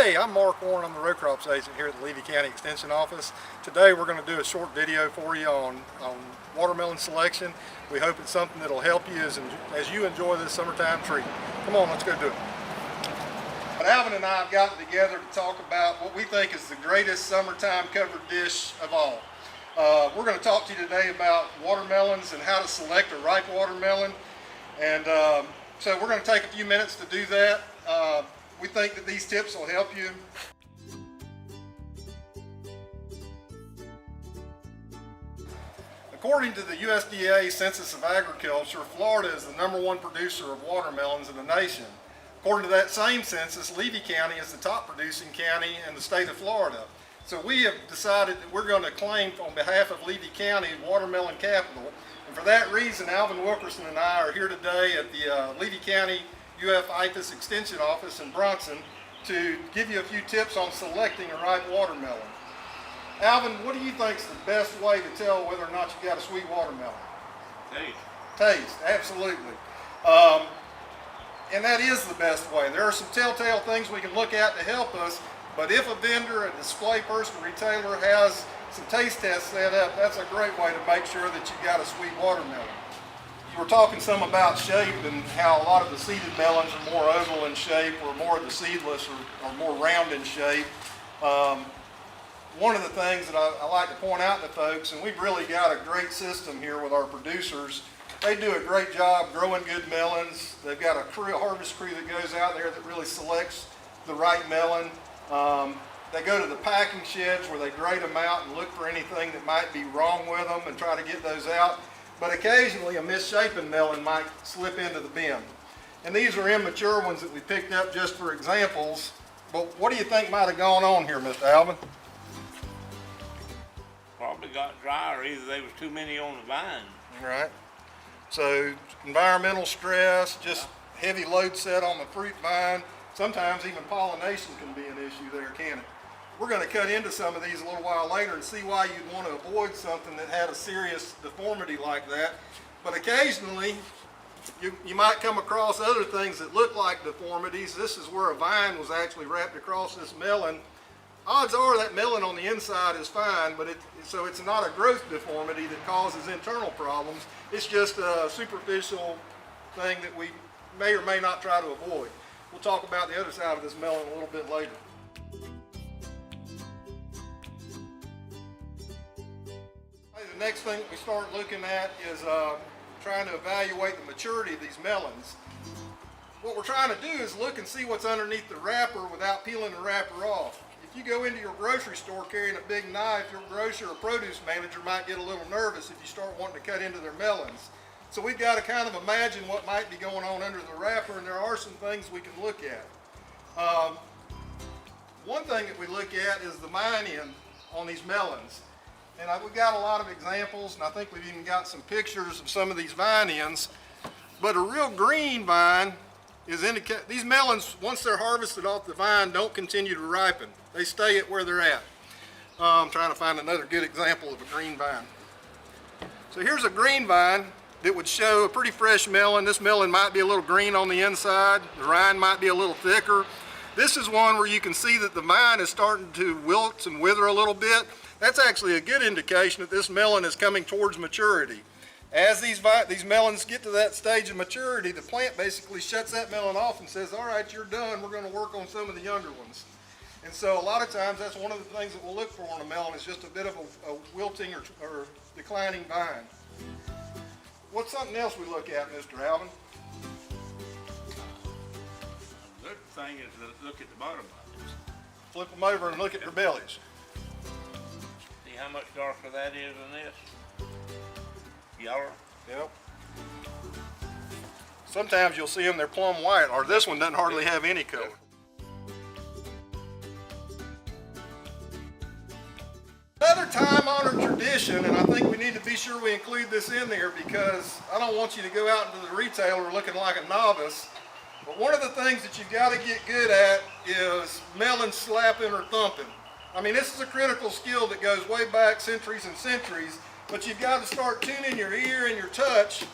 Hey, I'm Mark Warren. I'm the row crops agent here at the Levy County Extension Office. Today we're going to do a short video for you on watermelon selection. We hope it's something that'll help you as you enjoy this summertime treat. Come on, let's go do it. But Alvin and I have gotten together to talk about what we think is the greatest summertime covered dish of all. We're going to talk to you today about watermelons and how to select a ripe watermelon. And so we're going to take a few minutes to do that. We think that these tips will help you. According to the USDA Census of Agriculture, Florida is the #1 producer of watermelons in the nation. According to that same census, Levy County is the top producing county in the state of Florida. So we have decided that we're going to claim on behalf of Levy County watermelon capital. And for that reason, Alvin Wilkerson and I are here today at the Levy County IFAS Extension Office in Bronson to give you a few tips on selecting a ripe watermelon. Alvin, what do you think is the best way to tell whether or not you got a sweet watermelon? Taste, absolutely. And that is the best way. There are some telltale things we can look at to help us, but if a vendor, a display person, retailer has some taste tests set up, that's a great way to make sure that you got a sweet watermelon. We're talking some about shape and how a lot of the seeded melons are more oval in shape, or more of the seedless are more round in shape. One of the things that I like to point out to folks, and we've really got a great system here with our producers. They do a great job growing good melons. They've got a harvest crew that goes out there that really selects the right melon. They go to the packing sheds where they grade them out and look for anything that might be wrong with them and try to get those out. But occasionally a misshapen melon might slip into the bin. And these are immature ones that we picked up just for examples. But what do you think might have gone on here, Mr. Alvin? Probably got dry, or either there was too many on the vine. Right. So environmental stress, just heavy load set on the fruit vine. Sometimes even pollination can be an issue there, can it? We're going to cut into some of these a little while later and see why you'd want to avoid something that had a serious deformity like that. But occasionally, you might come across other things that look like deformities. This is where a vine was actually wrapped across this melon. Odds are that melon on the inside is fine, but so it's not a growth deformity that causes internal problems. It's just a superficial thing that we may or may not try to avoid. We'll talk about the other side of this melon a little bit later. The next thing that we start looking at is trying to evaluate the maturity of these melons. What we're trying to do is look and see what's underneath the wrapper without peeling the wrapper off. If you go into your grocery store carrying a big knife, your grocer or produce manager might get a little nervous if you start wanting to cut into their melons. So we've got to kind of imagine what might be going on under the wrapper, and there are some things we can look at. One thing that we look at is the mine end on these melons. And we've got a lot of examples, and I think we've even got some pictures of some of these vine ends. But a real green vine is these melons, once they're harvested off the vine, don't continue to ripen. They stay at where they're at. I'm trying to find another good example of a green vine. So here's a green vine that would show a pretty fresh melon. This melon might be a little green on the inside. The rind might be a little thicker. This is one where you can see that the vine is starting to wilt and wither a little bit. That's actually a good indication that this melon is coming towards maturity. As these melons get to that stage of maturity, the plant basically shuts that melon off and says, all right, you're done. We're going to work on some of the younger ones. And so a lot of times that's one of the things that we'll look for on a melon is just a bit of a wilting or declining vine. What's something else we look at, Mr. Alvin? The good thing is to look at the bottom of it. Flip them over and look at their bellies. See how much darker that is than this? Yellow? Yep. Sometimes you'll see them, they're plumb white, or this one doesn't hardly have any color. Another time-honored tradition, and I think we need to be sure we include this in there because I don't want you to go out into the retailer looking like a novice. But one of the things that you've got to get good at is melon slapping or thumping. I mean, this is a critical skill that goes way back centuries and centuries, but you've got to start tuning your ear and your touch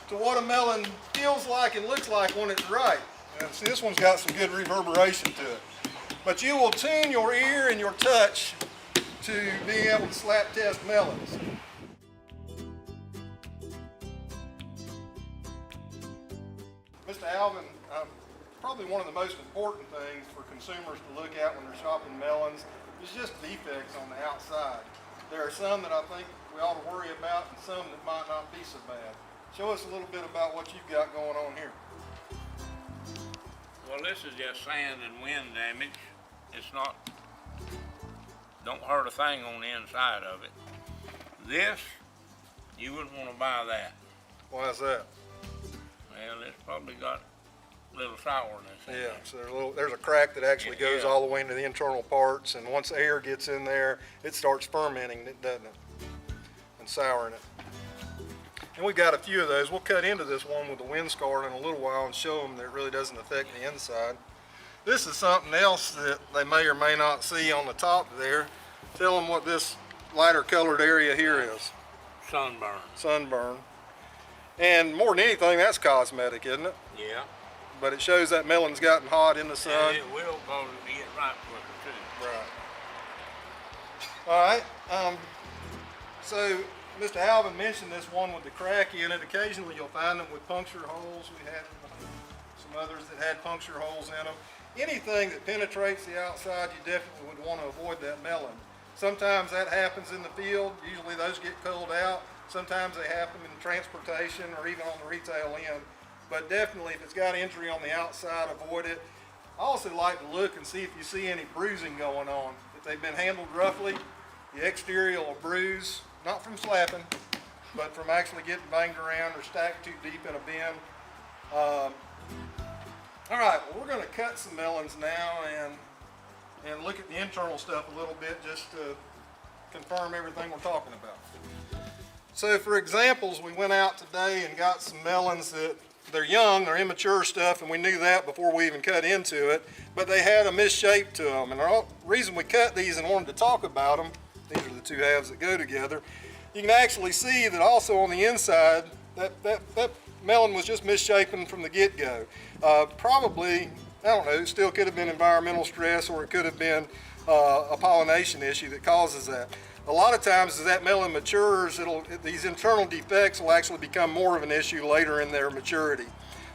to what a melon feels like and looks like when it's ripe. And see, this one's got some good reverberation to it. But you will tune your ear and your touch to being able to slap test melons. Mr. Alvin, probably one of the most important things for consumers to look at when they're shopping melons is just defects on the outside. There are some that I think we ought to worry about and some that might not be so bad. Show us a little bit about what you've got going on here. Well, this is just sand and wind damage. It's not, don't hurt a thing on the inside of it. This, you wouldn't want to buy that. Why is that? Well, it's probably got a little sourness in Yeah, it. so there's a crack that actually goes Yeah. all the way into the internal parts, and once the air gets in there, it starts fermenting it, doesn't it? And souring it. And we've got a few of those. We'll cut into this one with the wind scar in a little while and show them that it really doesn't affect the inside. This is something else that they may or may not see on the top there. Tell them what this lighter colored area here is. Sunburn. Sunburn. And more than anything, that's cosmetic, isn't it? Yeah. But it shows that melon's gotten hot in the sun. And it will cause it to get ripe quicker too. Right. All right. So Mr. Alvin mentioned this one with the crack in it. Occasionally you'll find them with puncture holes. We had some others that had puncture holes in them. Anything that penetrates the outside, you definitely would want to avoid that melon. Sometimes that happens in the field. Usually those get culled out. Sometimes they happen in transportation or even on the retail end. But definitely if it's got injury on the outside, avoid it. I also like to look and see if you see any bruising going on. If they've been handled roughly, the exterior will bruise, not from slapping, but from actually getting banged around or stacked too deep in a bin. All right, well, we're going to cut some melons now and look at the internal stuff a little bit just to confirm everything we're talking about. So for examples, we went out today and got some melons that they're young, they're immature stuff, and we knew that before we even cut into it, but they had a misshape to them. And the reason we cut these and wanted to talk about them, these are the two halves that go together, you can actually see that also on the inside, that melon was just misshapen from the get-go. Probably, I don't know, it still could have been environmental stress, or it could have been a pollination issue that causes that. A lot of times as that melon matures, these internal defects will actually become more of an issue later in their maturity.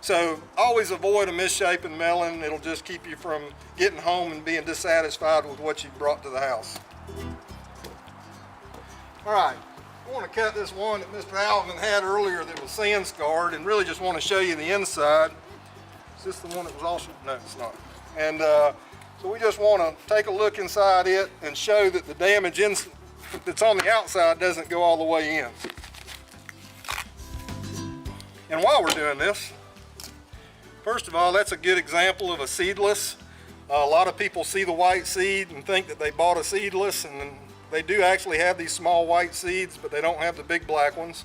So always avoid a misshapen melon. It'll just keep you from getting home and being dissatisfied with what you brought to the house. All right, I want to cut this one that Mr. Alvin had earlier that was sand scarred, and really just want to show you the inside. Is this the one that was also? No, it's not. And so we just want to take a look inside it and show that the damage that's on the outside doesn't go all the way in. And while we're doing this, first of all, that's a good example of a seedless. A lot of people see the white seed and think that they bought a seedless, and they do actually have these small white seeds, but they don't have the big black ones.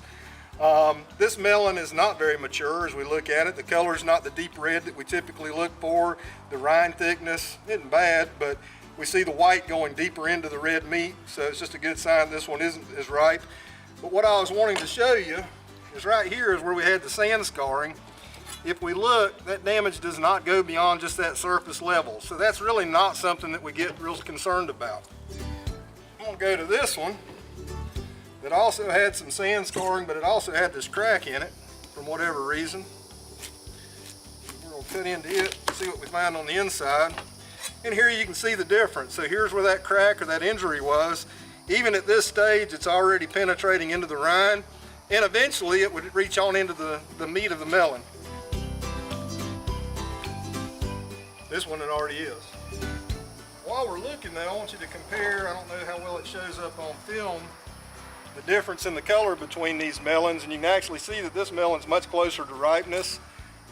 This melon is not very mature as we look at it. The color is not the deep red that we typically look for. The rind thickness isn't bad, but we see the white going deeper into the red meat, so it's just a good sign this one isn't as ripe. But what I was wanting to show you is right here is where we had the sand scarring. If we look, that damage does not go beyond just that surface level. So that's really not something that we get real concerned about. I'm gonna go to this one that also had some sand scarring, but it also had this crack in it from whatever reason. We're gonna cut into it and see what we find on the inside. And here you can see the difference. So here's where that crack or that injury was. Even at this stage, it's already penetrating into the rind, and eventually it would reach on into the meat of the melon. This one it already is. While we're looking though, I want you to compare, I don't know how well it shows up on film, the difference in the color between these melons, and you can actually see that this melon's much closer to ripeness.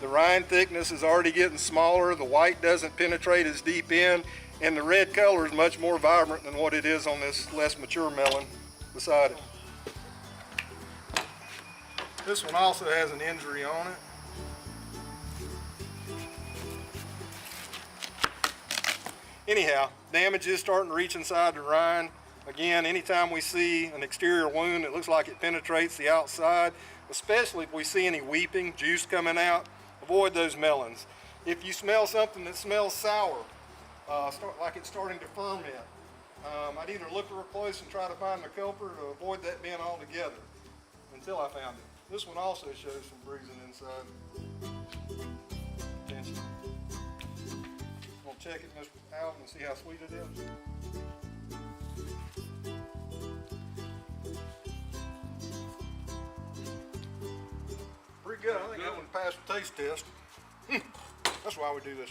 The rind thickness is already getting smaller, the white doesn't penetrate as deep in, and the red color is much more vibrant than what it is on this less mature melon beside it. This one also has an injury on it. Anyhow, damage is starting to reach inside the rind. Again, anytime we see an exterior wound that looks like it penetrates the outside, especially if we see any weeping, juice coming out, avoid those melons. If you smell something that smells sour, like it's starting to ferment. I'd either look real close and try to find the culprit or avoid that being altogether until I found it. This one also shows some bruising inside. Attention. We'll check it, Mr. Alvin, and see how sweet it is. Pretty good. I think that one passed the taste test. That's why we do this.